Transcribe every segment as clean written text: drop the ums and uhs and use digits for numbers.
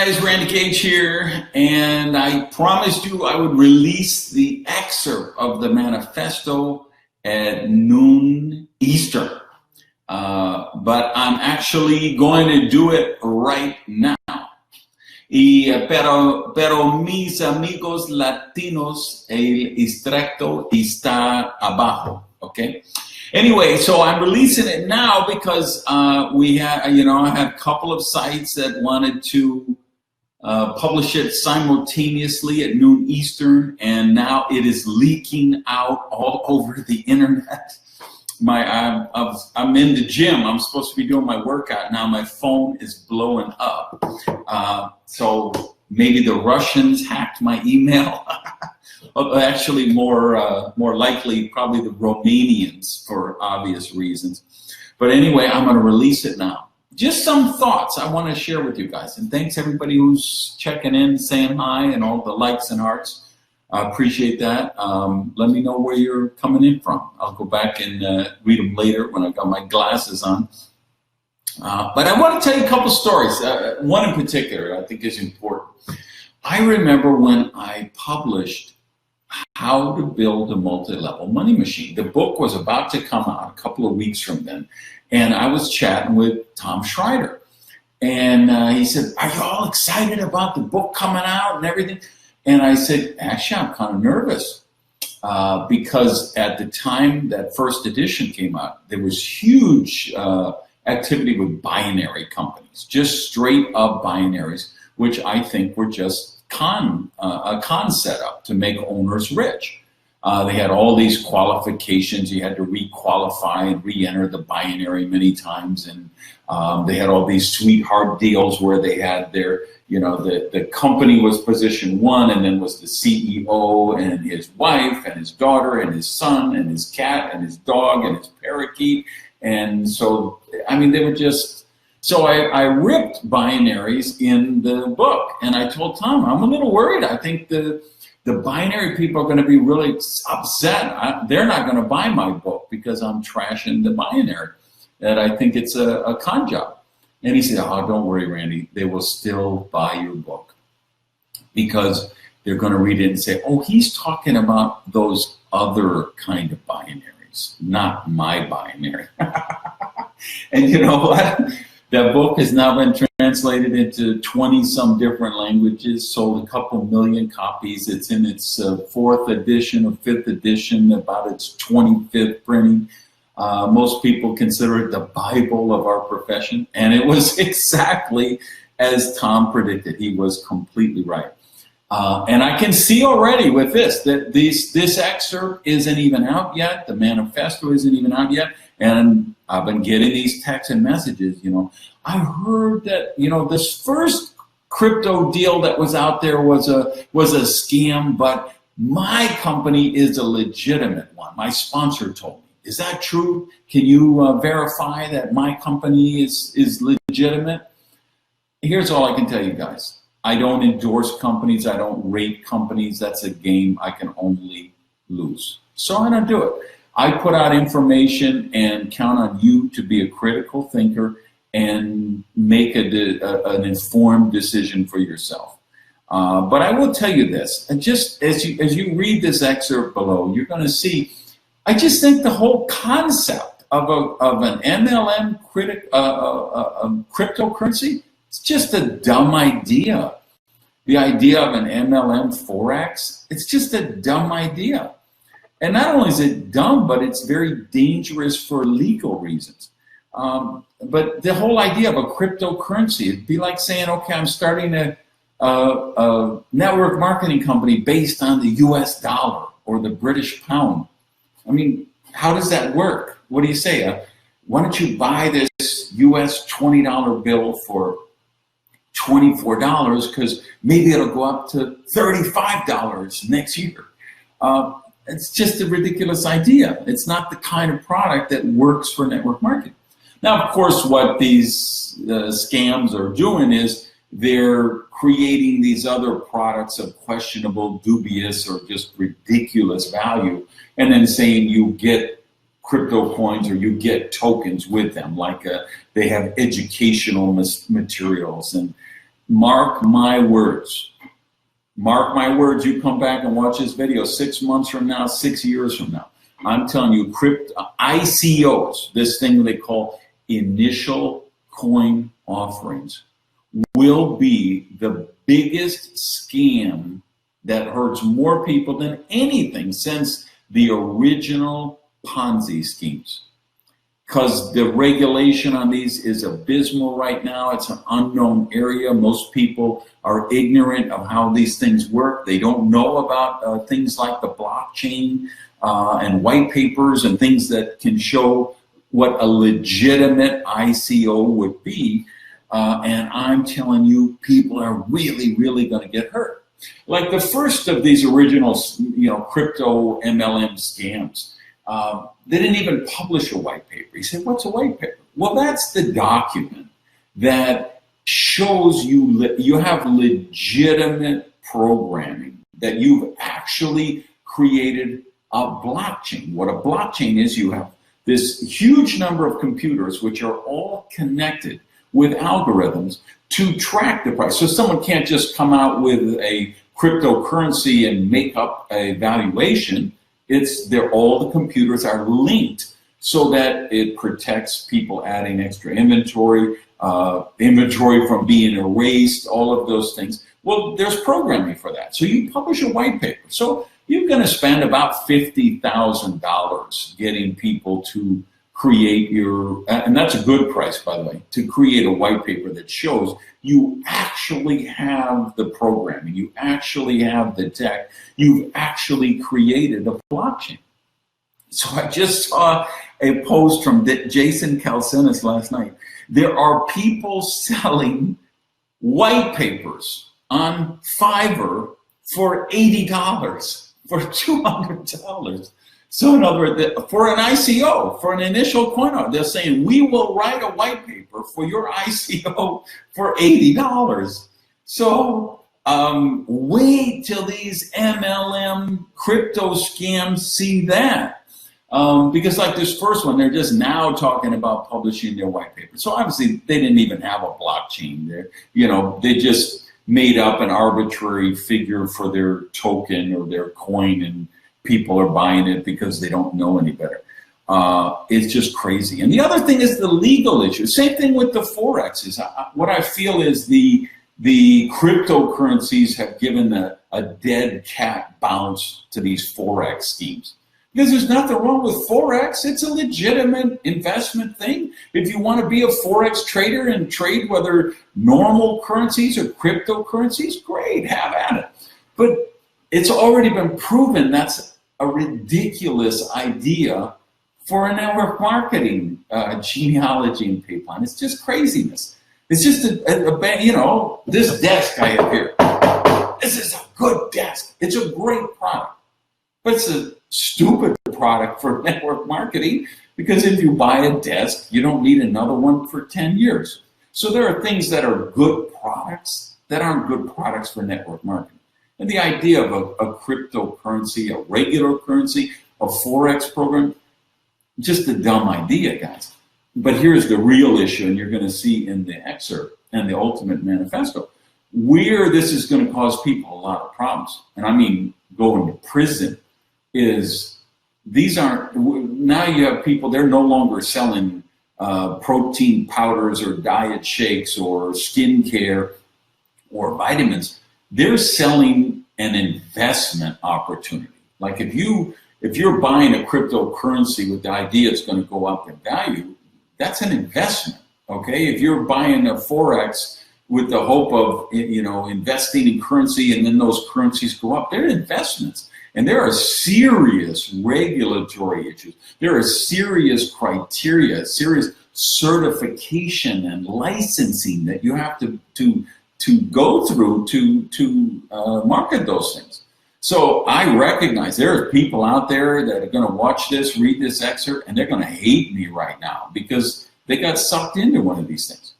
guys, Randy Gage here, and I promised you I would release the excerpt of the manifesto at noon Eastern, but I'm actually going to do it right now. Pero mis amigos latinos, el extracto está abajo, okay? Anyway, so I'm releasing it now because I had a couple of sites that wanted to publish it simultaneously at noon Eastern, and now it is leaking out all over the internet. I'm in the gym. I'm supposed to be doing my workout now. My phone is blowing up. So maybe the Russians hacked my email. Actually, more likely, probably the Romanians for obvious reasons. But anyway, I'm going to release it now. Just some thoughts I want to share with you guys. And thanks everybody who's checking in, saying hi, and all the likes and hearts. I appreciate that. Let me know where you're coming in from. I'll go back and read them later when I've got my glasses on. But I want to tell you a couple stories. One in particular I think is important. I remember when I published How to Build a Multi-Level Money Machine. The book was about to come out a couple of weeks from then. And I was chatting with Tom Schreider. And he said, "Are you all excited about the book coming out and everything?" And I said, "Actually, I'm kind of nervous." Because at the time that first edition came out, there was huge activity with binary companies, just straight up binaries, which I think were just a con setup to make owners rich. They had all these qualifications. You had to re-qualify and re-enter the binary many times. And they had all these sweetheart deals where they had their, the company was position one, and then was the CEO and his wife and his daughter and his son and his cat and his dog and his parakeet. And so, they were just, so I ripped binaries in the book. And I told Tom, I'm a little worried. I think the binary people are going to be really upset. They're not going to buy my book because I'm trashing the binary. And I think it's a con job. And he said, "Oh, don't worry, Randy. They will still buy your book because they're going to read it and say, oh, he's talking about those other kind of binaries, not my binary." And you know what? That book has now been translated into 20-some different languages, sold a couple million copies. It's in its 4th edition or 5th edition, about its 25th printing. Most people consider it the Bible of our profession, and it was exactly as Tom predicted. He was completely right. And I can see already with this that this excerpt isn't even out yet. The manifesto isn't even out yet. And I've been getting these texts and messages, I heard that, this first crypto deal that was out there was a scam, but my company is a legitimate one. My sponsor told me. Is that true? Can you verify that my company is legitimate? Here's all I can tell you guys. I don't endorse companies. I don't rate companies. That's a game I can only lose. So I don't do it. I put out information and count on you to be a critical thinker and make an informed decision for yourself. But I will tell you this, and just as you read this excerpt below, you're going to see, I just think the whole concept of an MLM cryptocurrency, it's just a dumb idea. The idea of an MLM Forex, it's just a dumb idea. And not only is it dumb, but it's very dangerous for legal reasons. But the whole idea of a cryptocurrency, it'd be like saying, okay, I'm starting a network marketing company based on the US dollar or the British pound. How does that work? What do you say? Why don't you buy this US $20 bill for $24 because maybe it'll go up to $35 next year. It's just a ridiculous idea. It's not the kind of product that works for network marketing. Now, of course, what these scams are doing is they're creating these other products of questionable, dubious, or just ridiculous value, and then saying you get crypto coins or you get tokens with them, like they have educational materials. And mark my words. Mark my words, you come back and watch this video 6 months from now, 6 years from now. I'm telling you, ICOs, this thing they call initial coin offerings, will be the biggest scam that hurts more people than anything since the original Ponzi schemes. Because the regulation on these is abysmal right now. It's an unknown area. Most people are ignorant of how these things work. They don't know about things like the blockchain and white papers and things that can show what a legitimate ICO would be. And I'm telling you, people are really, really going to get hurt. Like the first of these original, crypto MLM scams, they didn't even publish a white paper. You say, what's a white paper? Well, that's the document that shows you have legitimate programming, that you've actually created a blockchain. What a blockchain is, you have this huge number of computers which are all connected with algorithms to track the price. So someone can't just come out with a cryptocurrency and make up a valuation. All the computers are linked so that it protects people adding extra inventory from being erased, all of those things. Well, there's programming for that. So you publish a white paper. So you're going to spend about $50,000 getting people to create and that's a good price, by the way, to create a white paper that shows you actually have the programming, you actually have the tech, you've actually created a blockchain. So I just saw a post from Jason Calcenis last night. There are people selling white papers on Fiverr for $80, for $200. So in other words, for an ICO, for an initial coin offer, they're saying, we will write a white paper for your ICO for $80. So wait till these MLM crypto scams see that. Because like this first one, they're just now talking about publishing their white paper. So obviously they didn't even have a blockchain there. They just made up an arbitrary figure for their token or their coin, and people are buying it because they don't know any better. It's just crazy. And the other thing is the legal issue. Same thing with the Forexes. What I feel is the cryptocurrencies have given a dead cat bounce to these Forex schemes. Because there's nothing wrong with Forex. It's a legitimate investment thing. If you want to be a Forex trader and trade whether normal currencies or cryptocurrencies, great, have at it. But it's already been proven that's a ridiculous idea for a network marketing genealogy and pipeline. It's just craziness. It's just this desk I have here. This is a good desk. It's a great product. But it's a stupid product for network marketing, because if you buy a desk, you don't need another one for 10 years. So there are things that are good products that aren't good products for network marketing. And the idea of a cryptocurrency, a regular currency, a Forex program, just a dumb idea, guys. But here's the real issue, and you're going to see in the excerpt and the ultimate manifesto, where this is going to cause people a lot of problems. And I mean, going to prison now you have people, they're no longer selling protein powders or diet shakes or skincare or vitamins. They're selling an investment opportunity. Like if you're buying a cryptocurrency with the idea it's going to go up in value, that's an investment. Okay, if you're buying a Forex with the hope of investing in currency and then those currencies go up, they're investments. And there are serious regulatory issues. There are serious criteria, serious certification and licensing that you have to go through to market those things. So I recognize there are people out there that are going to watch this, read this excerpt, and they're going to hate me right now because they got sucked into one of these things.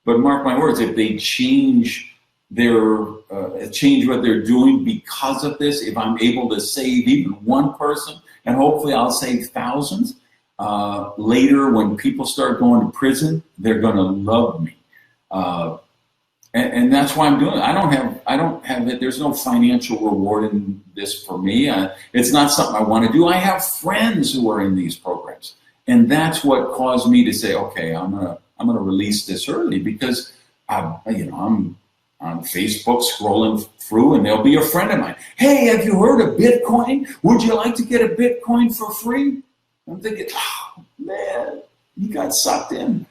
But mark my words, if they change what they're doing because of this, if I'm able to save even one person, and hopefully I'll save thousands, later when people start going to prison, they're going to love me. and that's why I'm doing it. I don't have it. There's no financial reward in this for me. It's not something I want to do. I have friends who are in these programs, and that's what caused me to say, okay, I'm gonna release this early because I'm on Facebook scrolling through, and there'll be a friend of mine. Hey, have you heard of Bitcoin? Would you like to get a Bitcoin for free? I'm thinking, oh man, you got sucked in.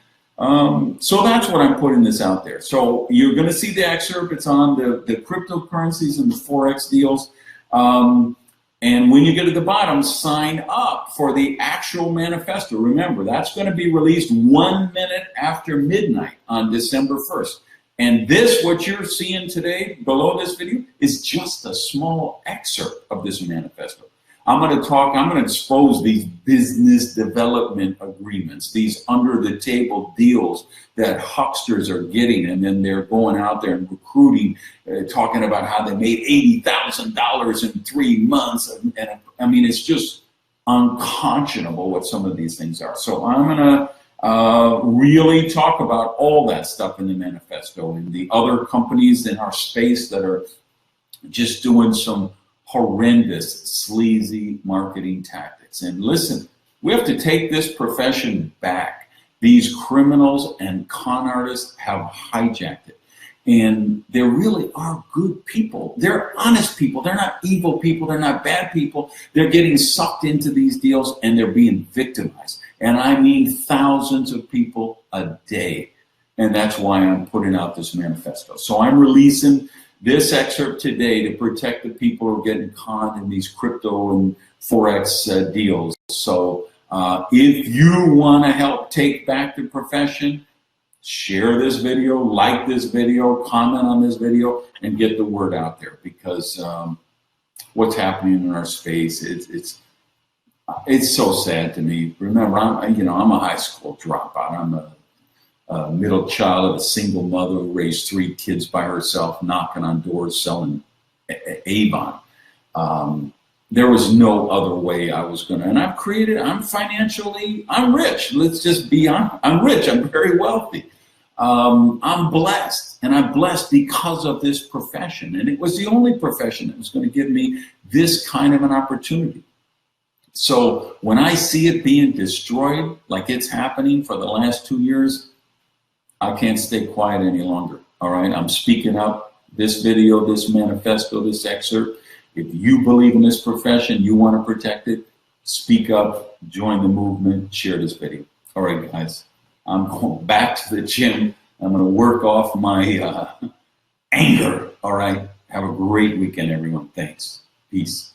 So that's what I'm putting this out there. So you're going to see the excerpt. It's on the cryptocurrencies and the Forex deals. And when you get to the bottom, sign up for the actual manifesto. Remember, that's going to be released 1 minute after midnight on December 1st. And this, what you're seeing today below this video, is just a small excerpt of this manifesto. I'm going to expose these business development agreements, these under the table deals that hucksters are getting, and then they're going out there and recruiting, talking about how they made $80,000 in 3 months. And I mean, it's just unconscionable what some of these things are. So I'm going to really talk about all that stuff in the manifesto and the other companies in our space that are just doing some horrendous, sleazy marketing tactics. And listen, we have to take this profession back. These criminals and con artists have hijacked it. And there really are good people. They're honest people. They're not evil people. They're not bad people. They're getting sucked into these deals and they're being victimized. And I mean thousands of people a day. And that's why I'm putting out this manifesto. So I'm releasing this excerpt today to protect the people who are getting conned in these crypto and Forex deals. So if you want to help take back the profession, share this video, like this video, comment on this video, and get the word out there, because what's happening in our space, it's so sad to me. Remember, I'm a high school dropout. I'm a middle child of a single mother who raised 3 kids by herself, knocking on doors, selling Avon. There was no other way I was going to. And I'm rich. Let's just be honest. I'm rich. I'm very wealthy. I'm blessed. And I'm blessed because of this profession. And it was the only profession that was going to give me this kind of an opportunity. So when I see it being destroyed like it's happening for the last 2 years, I can't stay quiet any longer. All right, I'm speaking up. This video, this manifesto, this excerpt. If you believe in this profession, you want to protect it, speak up, join the movement, share this video. All right, guys, I'm going back to the gym. I'm going to work off my anger. All right, have a great weekend, everyone. Thanks. Peace.